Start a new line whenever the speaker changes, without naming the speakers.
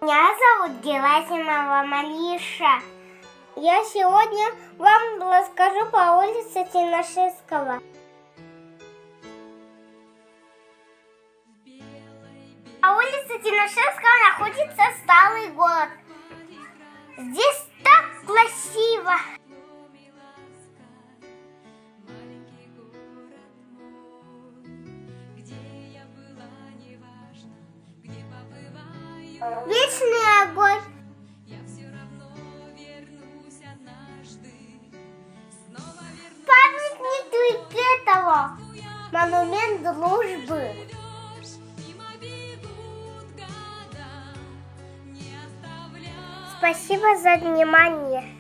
Меня зовут Герасимова Малиша. Я сегодня вам расскажу по улице Тимошевского. По улице Тимошевского находится старый город. Здесь так красиво. Вечный огонь. Памятник Тюлькетова. Монумент дружбы. Спасибо за внимание.